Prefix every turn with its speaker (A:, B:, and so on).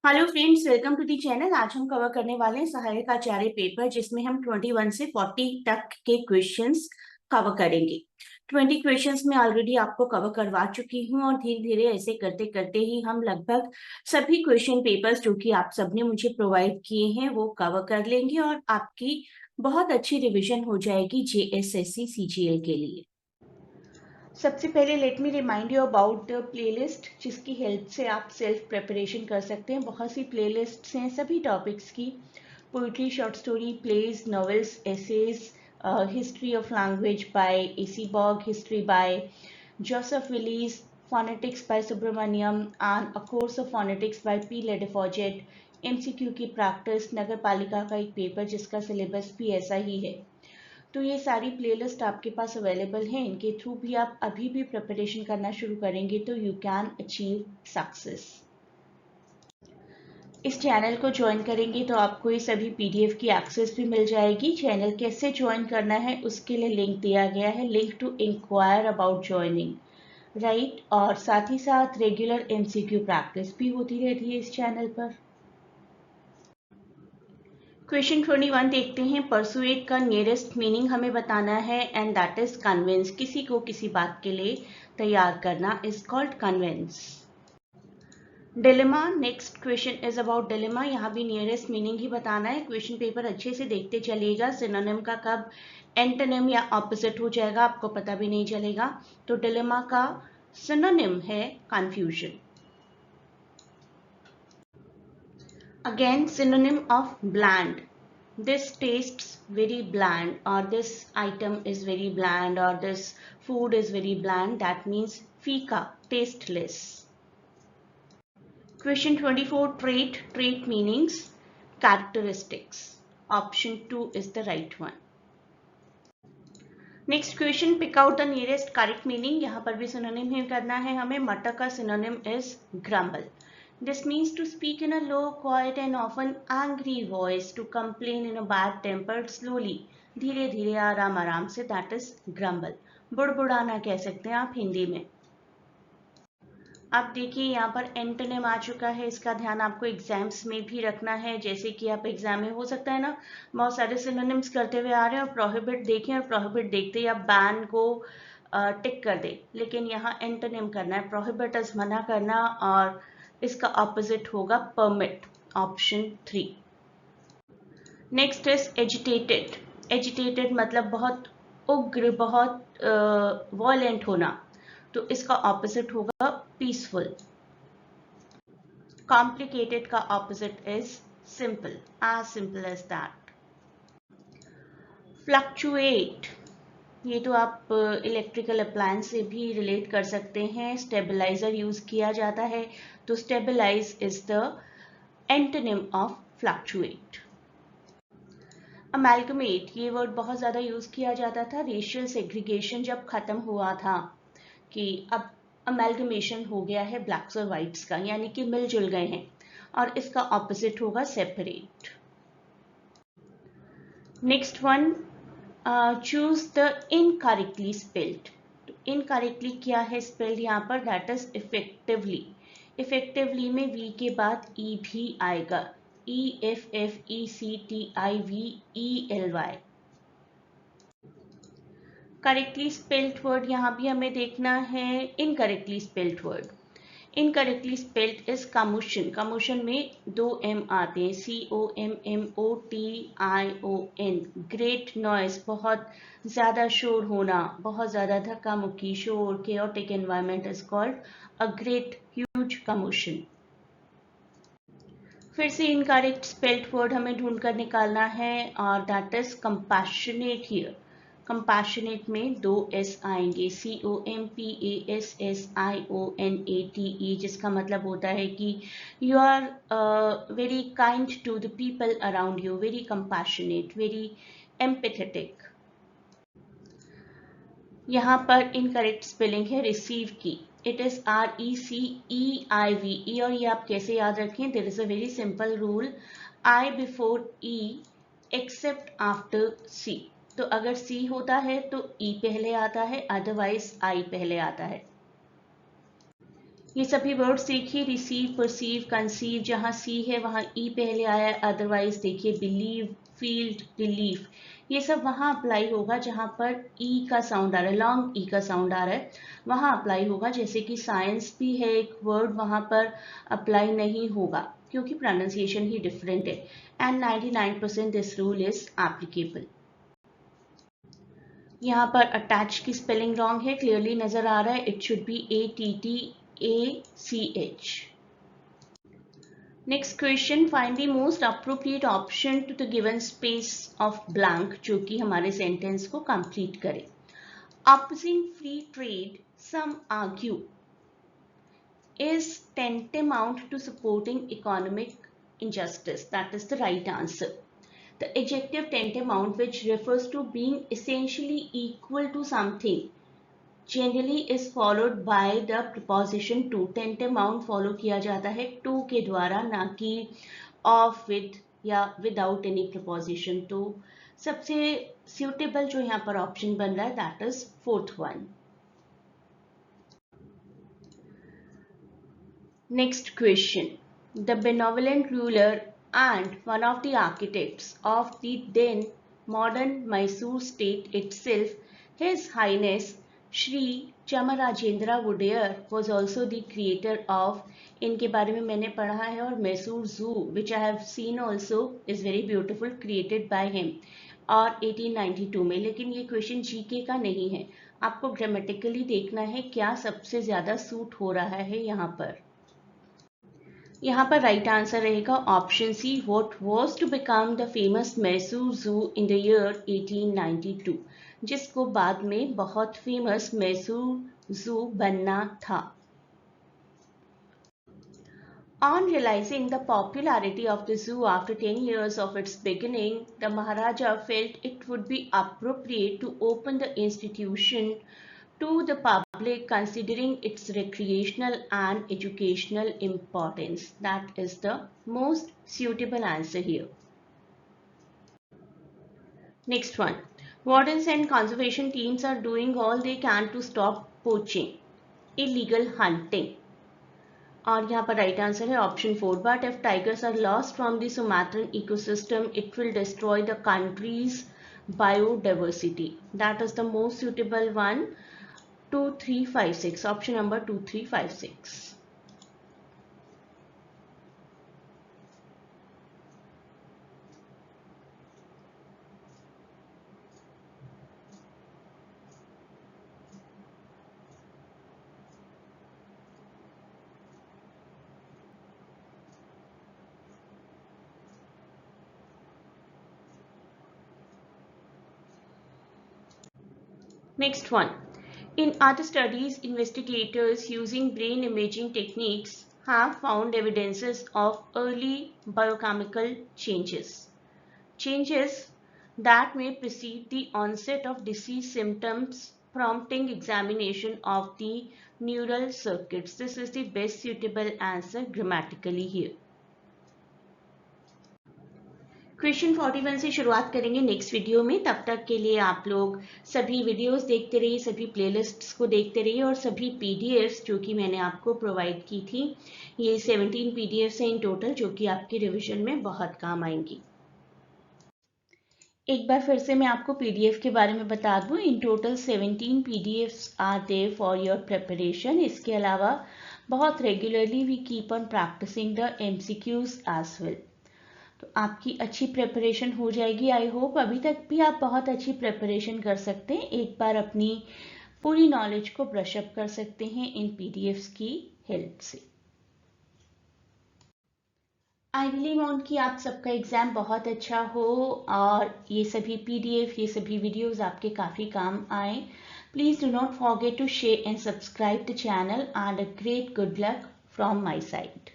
A: Hello friends, welcome to the channel. आज हम cover करने वाले हैं सहायक आचार्य पेपर, जिसमें हम 21 से 40 तक के क्वेश्चंस कवर करेंगे। 20 क्वेश्चंस में ऑलरेडी आपको कवर करवा चुकी हूँ और धीरे धीरे ऐसे करते करते ही हम लगभग सभी क्वेश्चन पेपर्स जो कि आप सबने मुझे प्रोवाइड किए हैं वो कवर कर लेंगे और आपकी बहुत अच्छी रिविजन हो जाएगी जेएसएससी सीजीएल के लिए। सबसे पहले let me remind you about the playlist, जिसकी हेल्प से आप सेल्फ प्रिपरेशन कर सकते हैं। बहुत सी प्लेलिस्ट्स हैं सभी टॉपिक्स की: poetry, short story, plays, novels, essays, history of language by A C Baugh, history by Joseph Willies, phonetics by Subramaniam and a course of phonetics by P Ladefoged, MCQ की practice, nagar palika का एक पेपर जिसका syllabus भी ऐसा ही है। तो ये सारी प्लेलिस्ट आपके पास अवेलेबल हैं। इनके थ्रू भी आप अभी भी प्रिपरेशन करना शुरू करेंगे तो यू कैन अचीव सक्सेस। इस चैनल को ज्वाइन करेंगे तो आपको ये सभी पीडीएफ की एक्सेस भी मिल जाएगी। चैनल कैसे ज्वाइन करना है उसके लिए लिंक दिया गया है, link to enquire about joining, right. और साथ ही साथ रेगुलर एमसीक्यू प्रैक्टिस भी होती रहती है इस चैनल पर। क्वेश्चन 21 देखते हैं। परसुएट का नियरेस्ट मीनिंग हमें बताना है एंड दैट इज कन्विंस। किसी को किसी बात के लिए तैयार करना is called convince. Dilemma, next question is about dilemma. यहाँ भी नियरेस्ट मीनिंग ही बताना है। क्वेश्चन पेपर अच्छे से देखते चलिएगा। सिनोनिम का कब एंटोनिम या ऑपोजिट हो जाएगा आपको पता भी नहीं चलेगा। तो डिलेमा का सिनोनिम है confusion. Again, synonym of bland. This tastes very bland, or this item is very bland, or this food is very bland. That means fika, tasteless. Question 24, trait. Trait meanings characteristics. Option 2 is the right one. Next question, pick out the nearest correct meaning. यहाँ पर भी synonym ही करना है हमें। मटर का synonym is grumble. This means to speak in a low, quiet and often angry voice, to complain in a bad temper slowly, धीरे धीरे आराम आराम से, that is grumble. बुड़बुड़ाना कह सकते हैं आप हिंदी में। अब देखिए यहाँ पर एंटोनिम आ चुका है, इसका ध्यान आपको एग्जाम्स में भी रखना है। जैसे कि आप एग्जाम में हो सकता है ना बहुत सारे सिनोनिम्स करते हुए आ रहे हैं और प्रोहिबिट देखें और प्रोहिबिट देखते ही आप बैन को टिक कर दे, लेकिन यहाँ एंटोनिम करना है। प्रोहिबिट इज मना करना और इसका ऑपोजिट होगा permit, option 3। Next is agitated. Agitated मतलब बहुत उग्र, बहुत वॉयलेंट होना, तो इसका ऑपोजिट होगा पीसफुल। कॉम्प्लिकेटेड का opposite is simple, as simple as that. Fluctuate, ये तो आप इलेक्ट्रिकल अप्लायंस से भी रिलेट कर सकते हैं। स्टेबलाइजर यूज किया जाता है, तो stabilise is the antonym of fluctuate. Amalgamate, ये वर्ड बहुत ज्यादा यूज किया जाता था रेशियल सेग्रीगेशन जब खत्म हुआ था, कि अब अमेल्गमेशन हो गया है ब्लैक्स और व्हाइट्स का, यानी कि मिलजुल गए हैं, और इसका ऑपोजिट होगा separate. Next one, choose the incorrectly spelled. Incorrectly क्या है स्पेल्ड यहाँ पर, दैट इज इफेक्टिवली। इफेक्टिवली में वी के बाद ई भी आएगा, EFFECTIVELY। करेक्टली स्पेल्ड वर्ड यहाँ भी हमें देखना है। Incorrectly spelled word, incorrectly spelled is commotion. Commotion में 2 M आते हैं, COMMOTION। ग्रेट नॉइज, बहुत ज्यादा शोर होना, बहुत ज्यादा धक्का मुक्की, शोर, chaotic environment is called a great huge commotion. फिर से इनकरेक्ट स्पेल्ड वर्ड हमें ढूंढ कर निकालना है और that is compassionate. Here compassionate में 2 S आएंगे, COMPASSIONATE, जिसका मतलब होता है कि you are very kind to the people around you, very compassionate, very empathetic. यहाँ पर इनकरेक्ट स्पेलिंग है रिसीव की, इट इज RECEIVE। और ये आप कैसे याद रखें, there is a very simple rule, I before E except after C। तो अगर C होता है तो E पहले आता है, अदरवाइज I पहले आता है। ये सभी वर्ड्स देखिए, रिसीव, परसीव, कंसीव, जहाँ सी है वहाँ ई पहले आया, अदरवाइज देखिए बिलीव, फील्ड, रिलीफ, ये सब वहाँ अप्लाई होगा जहाँ पर ई का साउंड आ रहा है, लॉन्ग ई का साउंड आ रहा है, वहाँ अप्लाई होगा। जैसे कि साइंस भी है एक वर्ड, वहाँ पर अप्लाई नहीं होगा क्योंकि प्रोनाउंसिएशन ही डिफरेंट है। And 99% this rule is applicable. यहाँ पर अटैच की स्पेलिंग रॉन्ग है, क्लियरली नजर आ रहा है, it should be ATTACH। Next question, find the most appropriate option to the given space of blank, जो कि हमारे सेंटेंस को कंप्लीट करे। Opposing free trade, some argue, is tantamount to supporting economic injustice. That is the right answer. The adjective tantamount, which refers to being essentially equal to something, generally is followed by the preposition to. tantamount follow किया जाता है to के द्वारा, ना कि of, with या without any preposition। तो सबसे suitable जो यहाँ पर ऑप्शन बन रहा है that is fourth one। Next question. The benevolent ruler and one of the architects of the then modern Mysore state itself, His Highness Shri Chamarajendra Wodeyar, was also the creator of, इनके बारे में मैंने पढ़ा है, और मैसूर जू which I have seen also is very beautiful, created by him, और 1892 में। लेकिन ये क्वेश्चन जीके का नहीं है, आपको ग्रामेटिकली देखना है क्या सबसे ज्यादा सूट हो रहा है यहाँ पर। यहाँ पर राइट आंसर रहेगा option C, what was to become the famous Mysore zoo in the year 1892, जिसको बाद में बहुत फेमस मैसूर जू बनना था। On realizing the popularity of the zoo after 10 years of its beginning, the Maharaja felt it would be appropriate to open the institution to the public, considering its recreational and educational importance. That is the most suitable answer here. Next one. Wardens and conservation teams are doing all they can to stop poaching, illegal hunting. और यहाँ पर right answer है option 4, but if tigers are lost from the Sumatran ecosystem it will destroy the country's biodiversity. That is the most suitable one. 2356, option number 2356। Next one. In other studies, investigators using brain imaging techniques have found evidences of early biochemical changes that may precede the onset of disease symptoms, prompting examination of the neural circuits. This is the best suitable answer grammatically here. Question 41 से शुरुआत करेंगे next video में। तब तक के लिए आप लोग सभी वीडियोस देखते रहिए, सभी प्लेलिस्ट्स को देखते रहिए, और सभी पीडीएफ्स जो कि मैंने आपको प्रोवाइड की थी, ये 17 पीडीएफ्स हैं इन टोटल, जो कि आपके रिवीजन में बहुत काम आएंगी। एक बार फिर से मैं आपको पीडीएफ के बारे में बता दूं, in total 17 PDFs are there for your preparation. इसके अलावा बहुत regularly we keep on practising the MCQs as well, तो आपकी अच्छी प्रिपरेशन हो जाएगी। आई होप अभी तक भी आप बहुत अच्छी प्रिपरेशन कर सकते हैं, एक बार अपनी पूरी नॉलेज को ब्रश अप कर सकते हैं इन पीडीएफ्स की हेल्प से। आई रियली वांट कि आप सबका एग्जाम बहुत अच्छा हो और ये सभी पीडीएफ, ये सभी वीडियोस आपके काफ़ी काम आए। Please do not forget to share and subscribe the channel, and a great good luck from my side.